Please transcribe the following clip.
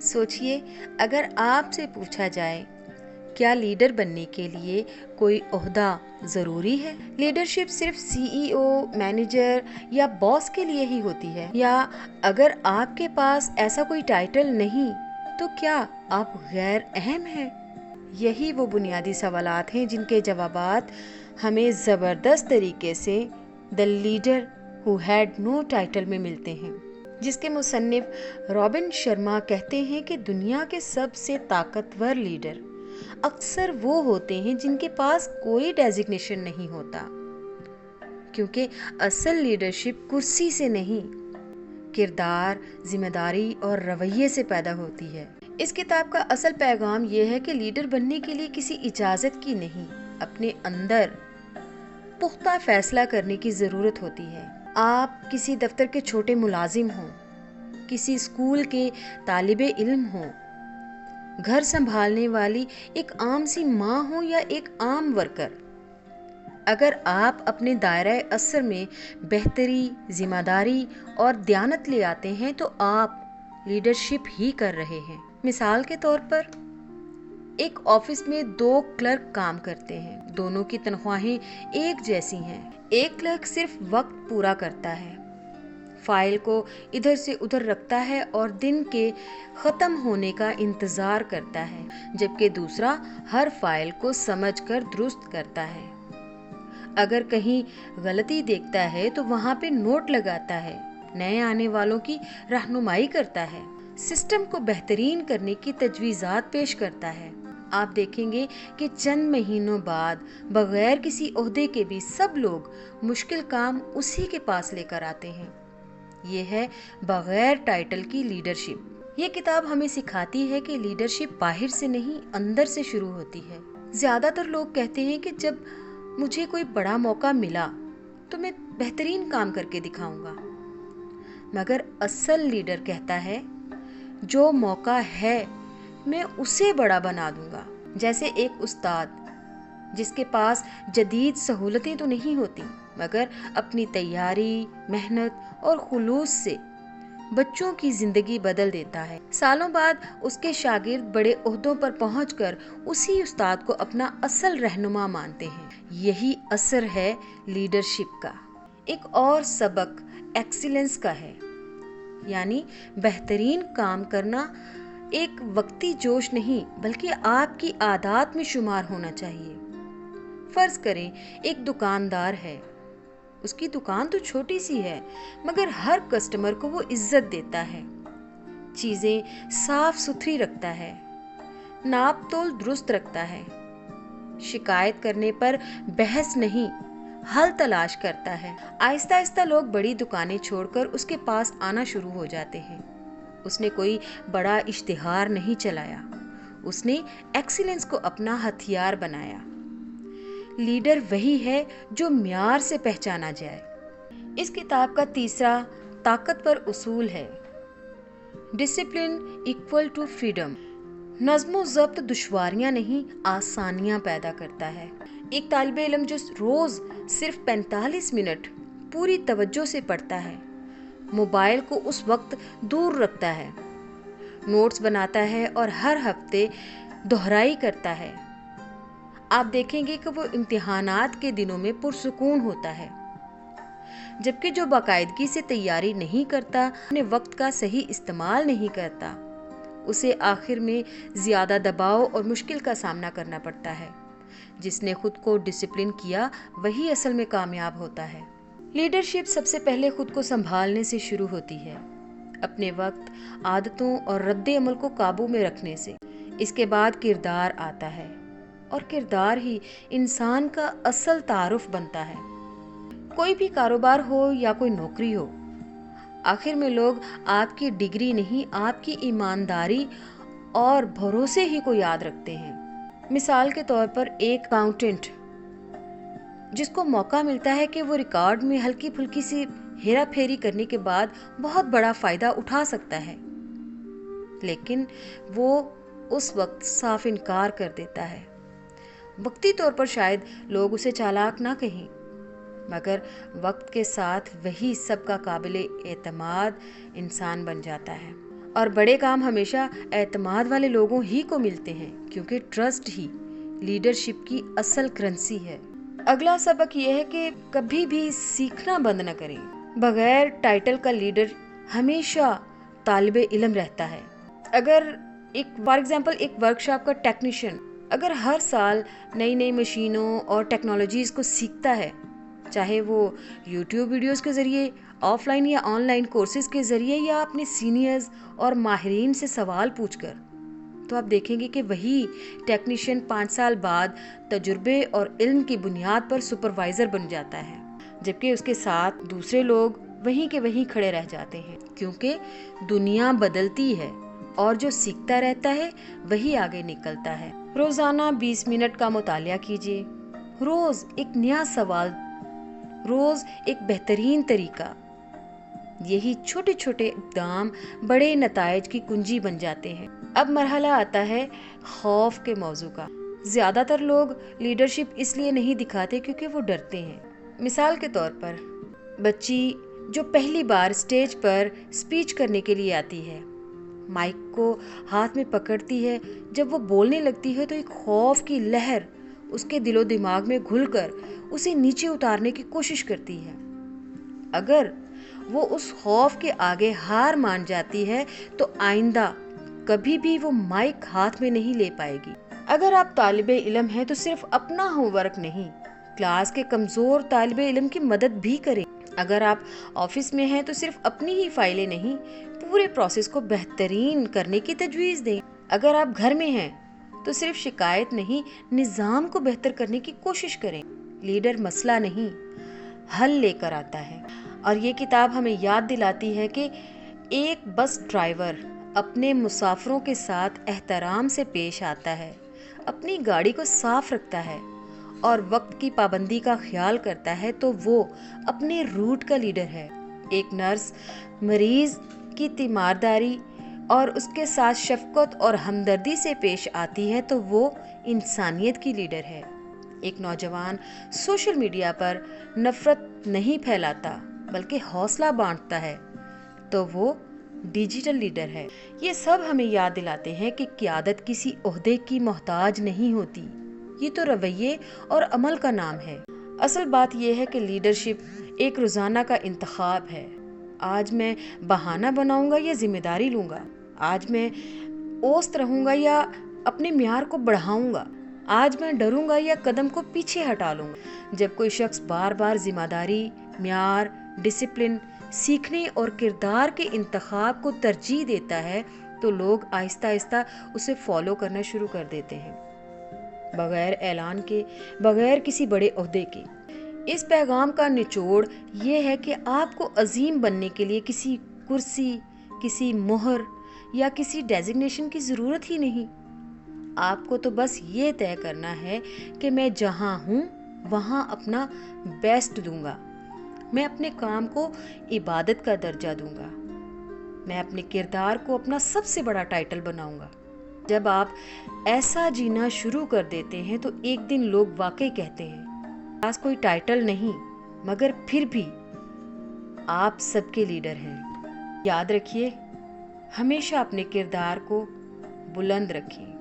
سوچئے، اگر آپ سے پوچھا جائے کیا لیڈر بننے کے لیے کوئی عہدہ ضروری ہے؟ لیڈرشپ صرف CEO، مینیجر یا باس کے لیے ہی ہوتی ہے؟ یا اگر آپ کے پاس ایسا کوئی ٹائٹل نہیں تو کیا آپ غیر اہم ہیں؟ یہی وہ بنیادی سوالات ہیں جن کے جوابات ہمیں زبردست طریقے سے the leader who had no title میں ملتے ہیں، جس کے مصنف رابن شرما کہتے ہیں کہ دنیا کے سب سے طاقتور لیڈر اکثر وہ ہوتے ہیں جن کے پاس کوئی ڈیزگنیشن نہیں ہوتا، کیونکہ اصل لیڈرشپ کرسی سے نہیں، کردار، ذمہ داری اور رویے سے پیدا ہوتی ہے۔ اس کتاب کا اصل پیغام یہ ہے کہ لیڈر بننے کے لیے کسی اجازت کی نہیں، اپنے اندر پختہ فیصلہ کرنے کی ضرورت ہوتی ہے۔ آپ کسی دفتر کے چھوٹے ملازم ہوں، کسی اسکول کے طالب علم ہوں، گھر سنبھالنے والی ایک عام سی ماں ہوں یا ایک عام ورکر، اگر آپ اپنے دائرۂ اثر میں بہتری، ذمہ داری اور دیانت لے آتے ہیں تو آپ لیڈرشپ ہی کر رہے ہیں۔ مثال کے طور پر ایک آفس میں 2 کلرک کام کرتے ہیں، دونوں کی تنخواہیں ایک جیسی ہیں۔ ایک کلرک صرف وقت پورا کرتا ہے، فائل کو ادھر سے ادھر رکھتا ہے اور دن کے ختم ہونے کا انتظار کرتا ہے، جبکہ دوسرا ہر فائل کو سمجھ کر درست کرتا ہے۔ اگر کہیں غلطی دیکھتا ہے تو وہاں پہ نوٹ لگاتا ہے، نئے آنے والوں کی رہنمائی کرتا ہے، سسٹم کو بہترین کرنے کی تجویزات پیش کرتا ہے۔ آپ دیکھیں گے کہ چند مہینوں بعد بغیر کسی عہدے کے بھی سب لوگ مشکل کام اسی کے پاس لے کر آتے ہیں۔ یہ ہے بغیر ٹائٹل کی لیڈرشپ۔ یہ کتاب ہمیں سکھاتی ہے کہ لیڈرشپ باہر سے نہیں، اندر سے شروع ہوتی ہے۔ زیادہ تر لوگ کہتے ہیں کہ جب مجھے کوئی بڑا موقع ملا تو میں بہترین کام کر کے دکھاؤں گا، مگر اصل لیڈر کہتا ہے جو موقع ہے میں اسے بڑا بنا دوں گا۔ جیسے ایک استاد جس کے پاس جدید سہولتیں تو نہیں ہوتی، مگر اپنی تیاری، محنت اور خلوص سے بچوں کی زندگی بدل دیتا ہے۔ سالوں بعد اس کے شاگرد بڑے عہدوں پر پہنچ کر اسی استاد کو اپنا اصل رہنما مانتے ہیں۔ یہی اثر ہے لیڈرشپ کا۔ ایک اور سبق ایکسیلنس کا ہے، یعنی بہترین کام کرنا ایک وقتی جوش نہیں بلکہ آپ کی عادات میں شمار ہونا چاہیے۔ فرض کریں ایک دکاندار ہے، اس کی دکان تو چھوٹی سی ہے مگر ہر کسٹمر کو وہ عزت دیتا ہے، چیزیں صاف ستھری رکھتا ہے، ناپ تول درست رکھتا ہے، شکایت کرنے پر بحث نہیں حل تلاش کرتا ہے۔ آہستہ آہستہ لوگ بڑی دکانیں چھوڑ کر اس کے پاس آنا شروع ہو جاتے ہیں۔ اس نے کوئی بڑا اشتہار نہیں چلایا، اس نے ایکسیلنس کو اپنا ہتھیار بنایا۔ لیڈر وہی ہے جو معیار سے پہچانا جائے۔ اس کتاب کا تیسرا طاقتور اصول ہے ڈسپلن ایکول ٹو فریڈم۔ نظم و ضبط دشواریاں نہیں، آسانیاں پیدا کرتا ہے۔ ایک طالب علم جو روز صرف 45 منٹ پوری توجہ سے پڑھتا ہے، موبائل کو اس وقت دور رکھتا ہے، نوٹس بناتا ہے اور ہر ہفتے دہرائی کرتا ہے، آپ دیکھیں گے کہ وہ امتحانات کے دنوں میں پرسکون ہوتا ہے۔ جبکہ جو باقاعدگی سے تیاری نہیں کرتا، اپنے وقت کا صحیح استعمال نہیں کرتا، اسے آخر میں زیادہ دباؤ اور مشکل کا سامنا کرنا پڑتا ہے۔ جس نے خود کو ڈسپلن کیا وہی اصل میں کامیاب ہوتا ہے۔ لیڈرشپ سب سے پہلے خود کو سنبھالنے سے شروع ہوتی ہے، اپنے وقت، عادتوں اور رد عمل کو قابو میں رکھنے سے۔ اس کے بعد کردار آتا ہے، اور کردار ہی انسان کا اصل تعارف بنتا ہے۔ کوئی بھی کاروبار ہو یا کوئی نوکری ہو، آخر میں لوگ آپ کی ڈگری نہیں، آپ کی ایمانداری اور بھروسے ہی کو یاد رکھتے ہیں۔ مثال کے طور پر ایک اکاؤنٹنٹ جس کو موقع ملتا ہے کہ وہ ریکارڈ میں ہلکی پھلکی سی ہیرا پھیری کرنے کے بعد بہت بڑا فائدہ اٹھا سکتا ہے، لیکن وہ اس وقت صاف انکار کر دیتا ہے۔ وقتی طور پر شاید لوگ اسے چالاک نہ کہیں، مگر وقت کے ساتھ وہی سب کا قابل اعتماد انسان بن جاتا ہے۔ اور بڑے کام ہمیشہ اعتماد والے لوگوں ہی کو ملتے ہیں، کیونکہ ٹرسٹ ہی لیڈرشپ کی اصل کرنسی ہے۔ اگلا سبق یہ ہے کہ کبھی بھی سیکھنا بند نہ کریں۔ بغیر ٹائٹل کا لیڈر ہمیشہ طالب علم رہتا ہے۔ اگر فار ایگزامپل ایک ورکشاپ کا ٹیکنیشین اگر ہر سال نئی مشینوں اور ٹیکنالوجیز کو سیکھتا ہے، چاہے وہ یوٹیوب ویڈیوز کے ذریعے، آف لائن یا آن لائن کورسز کے ذریعے، یا اپنے سینئرز اور ماہرین سے سوال پوچھ کر، تو آپ دیکھیں گے کہ وہی ٹیکنیشین 5 سال بعد تجربے اور علم کی بنیاد پر سپروائزر بن جاتا ہے، جبکہ اس کے ساتھ دوسرے لوگ وہیں کے وہیں کھڑے رہ جاتے ہیں، کیونکہ دنیا بدلتی ہے اور جو سیکھتا رہتا ہے وہی آگے نکلتا ہے۔ روزانہ 20 منٹ کا مطالعہ کیجیے، روز ایک نیا سوال، روز ایک بہترین طریقہ۔ یہی چھوٹے چھوٹے اقدام بڑے نتائج کی کنجی بن جاتے ہیں۔ اب مرحلہ آتا ہے خوف کے موضوع کا۔ زیادہ تر لوگ لیڈرشپ اس لیے نہیں دکھاتے کیونکہ وہ ڈرتے ہیں۔ مثال کے طور پر بچی جو پہلی بار اسٹیج پر اسپیچ کرنے کے لیے آتی ہے، مائک کو ہاتھ میں پکڑتی ہے، جب وہ بولنے لگتی ہے تو ایک خوف کی لہر اس کے دل و دماغ میں گھل کر اسے نیچے اتارنے کی کوشش کرتی ہے۔ اگر وہ اس خوف کے آگے ہار مان جاتی ہے تو آئندہ کبھی بھی وہ مائک ہاتھ میں نہیں لے پائے گی۔ اگر آپ طالب علم ہیں تو صرف اپنا ہوم ورک نہیں، کلاس کے کمزور طالب علم کی مدد بھی کریں۔ اگر آپ آفس میں ہیں تو صرف اپنی ہی فائلیں نہیں، پورے پروسیس کو بہترین کرنے کی تجویز دیں۔ اگر آپ گھر میں ہیں تو صرف شکایت نہیں، نظام کو بہتر کرنے کی کوشش کریں۔ لیڈر مسئلہ نہیں، حل لے کر آتا ہے۔ اور یہ کتاب ہمیں یاد دلاتی ہے کہ ایک بس ڈرائیور اپنے مسافروں کے ساتھ احترام سے پیش آتا ہے، اپنی گاڑی کو صاف رکھتا ہے اور وقت کی پابندی کا خیال کرتا ہے تو وہ اپنے روٹ کا لیڈر ہے۔ ایک نرس مریض کی تیمارداری اور اس کے ساتھ شفقت اور ہمدردی سے پیش آتی ہے تو وہ انسانیت کی لیڈر ہے۔ ایک نوجوان سوشل میڈیا پر نفرت نہیں پھیلاتا بلکہ حوصلہ بانٹتا ہے تو وہ ڈیجیٹل لیڈر ہے۔ یہ سب ہمیں یاد دلاتے ہیں کہ قیادت کسی عہدے کی محتاج نہیں ہوتی، یہ تو رویے اور عمل کا نام ہے۔ اصل بات یہ ہے کہ لیڈرشپ ایک روزانہ کا انتخاب ہے۔ آج میں بہانہ بناؤں گا یا ذمہ داری لوں گا؟ آج میں اوست رہوں گا یا اپنے معیار کو بڑھاؤں گا؟ آج میں ڈروں گا یا قدم کو پیچھے ہٹا لوں گا؟ جب کوئی شخص بار بار ذمہ داری، معیار، ڈسپلن، سیکھنے اور کردار کے انتخاب کو ترجیح دیتا ہے تو لوگ آہستہ آہستہ اسے فالو کرنا شروع کر دیتے ہیں، بغیر اعلان کے، بغیر کسی بڑے عہدے کے۔ اس پیغام کا نچوڑ یہ ہے کہ آپ کو عظیم بننے کے لیے کسی کرسی، کسی مہر یا کسی ڈیزگنیشن کی ضرورت ہی نہیں۔ آپ کو تو بس یہ طے کرنا ہے کہ میں جہاں ہوں وہاں اپنا بیسٹ دوں گا، میں اپنے کام کو عبادت کا درجہ دوں گا، میں اپنے کردار کو اپنا سب سے بڑا ٹائٹل بناؤں گا۔ جب آپ ایسا جینا شروع کر دیتے ہیں تو ایک دن لوگ واقعی کہتے ہیں پاس کوئی ٹائٹل نہیں مگر پھر بھی آپ سب کے لیڈر ہیں۔ یاد رکھیے، ہمیشہ اپنے کردار کو بلند رکھیں۔